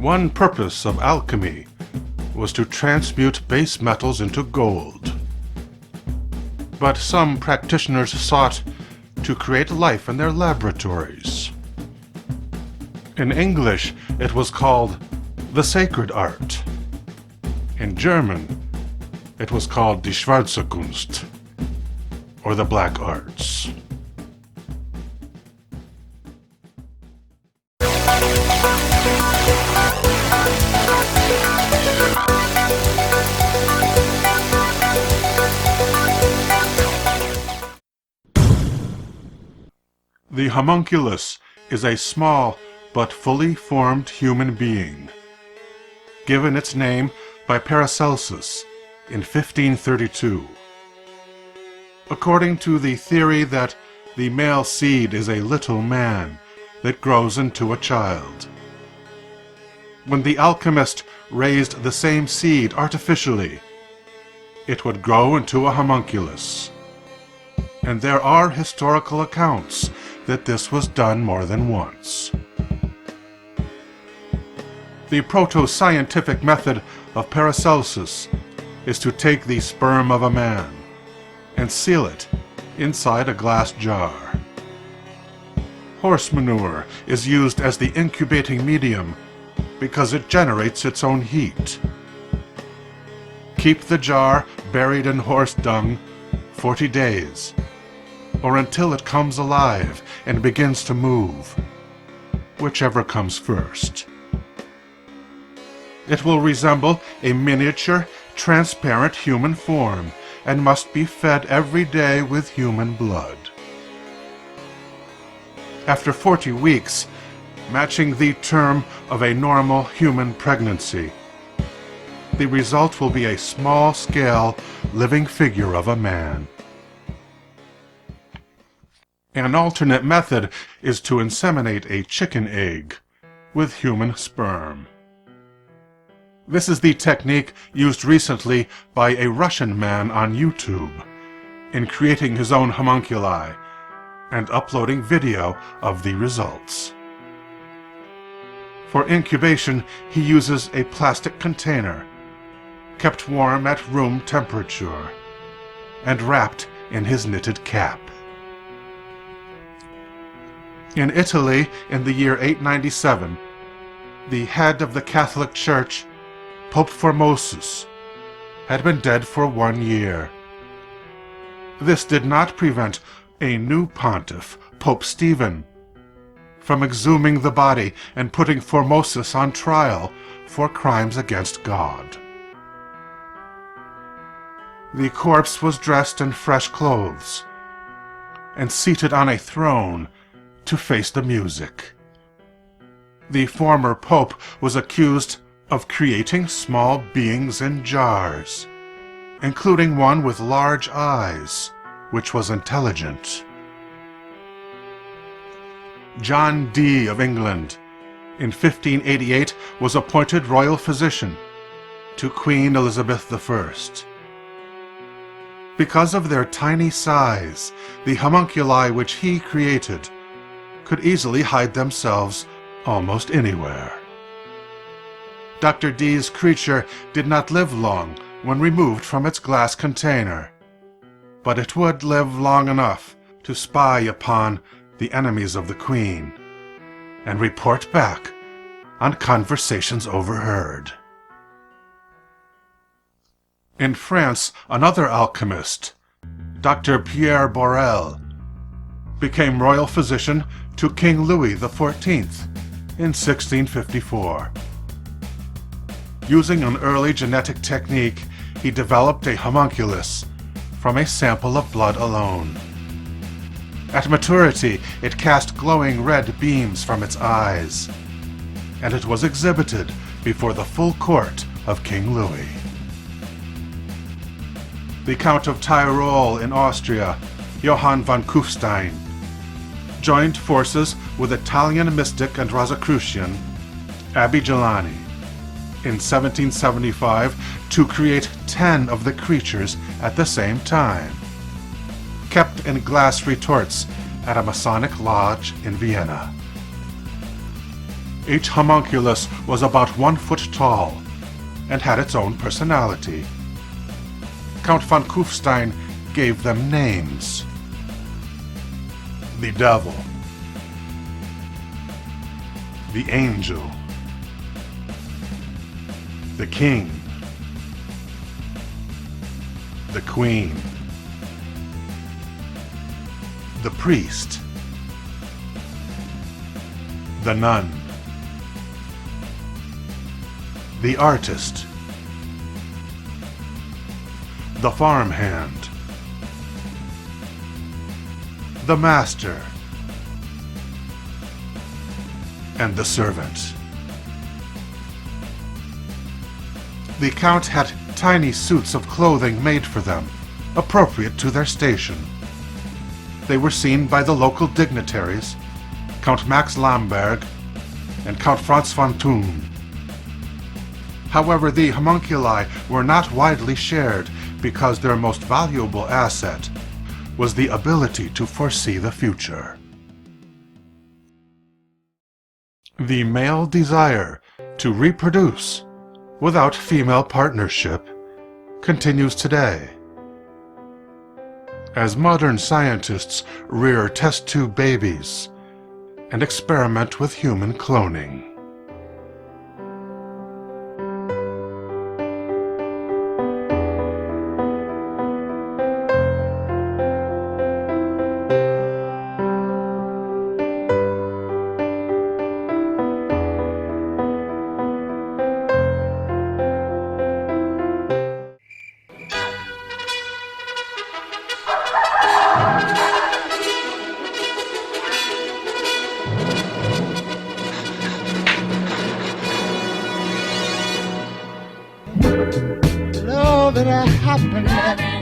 One purpose of alchemy was to transmute base metals into gold. But some practitioners sought to create life in their laboratories. In English, it was called the sacred art. In German, it was called die schwarze Kunst, or the black arts. The homunculus is a small but fully formed human being, given its name by Paracelsus in 1532. According to the theory that the male seed is a little man that grows into a child. When the alchemist raised the same seed artificially, it would grow into a homunculus. And there are historical accounts that this was done more than once. The protoscientific method of Paracelsus is to take the sperm of a man and seal it inside a glass jar. Horse manure is used as the incubating medium because it generates its own heat. Keep the jar buried in horse dung 40 days, or until it comes alive and begins to move, whichever comes first. It will resemble a miniature, transparent human form and must be fed every day with human blood. After 40 weeks, matching the term of a normal human pregnancy, the result will be a small-scale living figure of a man. An alternate method is to inseminate a chicken egg with human sperm. This is the technique used recently by a Russian man on YouTube in creating his own homunculi and uploading video of the results. For incubation, he uses a plastic container, kept warm at room temperature, and wrapped in his knitted cap. In Italy, in the year 897, the head of the Catholic Church, Pope Formosus, had been dead for 1 year. This did not prevent a new pontiff, Pope Stephen, from exhuming the body and putting Formosus on trial for crimes against God. The corpse was dressed in fresh clothes and seated on a throne to face the music. The former pope was accused of creating small beings in jars, including one with large eyes, which was intelligent. John Dee of England, in 1588, was appointed royal physician to Queen Elizabeth I. Because of their tiny size, the homunculi which he created could easily hide themselves almost anywhere. Dr. Dee's creature did not live long when removed from its glass container, but it would live long enough to spy upon the enemies of the Queen and report back on conversations overheard. In France, another alchemist, Dr. Pierre Borel, became royal physician to King Louis XIV in 1654. Using an early genetic technique, he developed a homunculus from a sample of blood alone. At maturity, it cast glowing red beams from its eyes, and it was exhibited before the full court of King Louis. The Count of Tyrol in Austria, Johann von Kufstein, joined forces with Italian mystic and Rosicrucian Abbe Gelani in 1775 to create 10 of the creatures at the same time, kept in glass retorts at a Masonic lodge in Vienna. Each homunculus was about 1 foot tall and had its own personality. Count von Kufstein gave them names. The devil, the angel, the king, the queen, the priest, the nun, the artist, the farmhand, the master, and the servant. The Count had tiny suits of clothing made for them, appropriate to their station. They were seen by the local dignitaries, Count Max Lamberg and Count Franz von Thun. However, the homunculi were not widely shared because their most valuable asset was the ability to foresee the future. The male desire to reproduce without female partnership continues today. As modern scientists rear test tube babies and experiment with human cloning. Love that happened.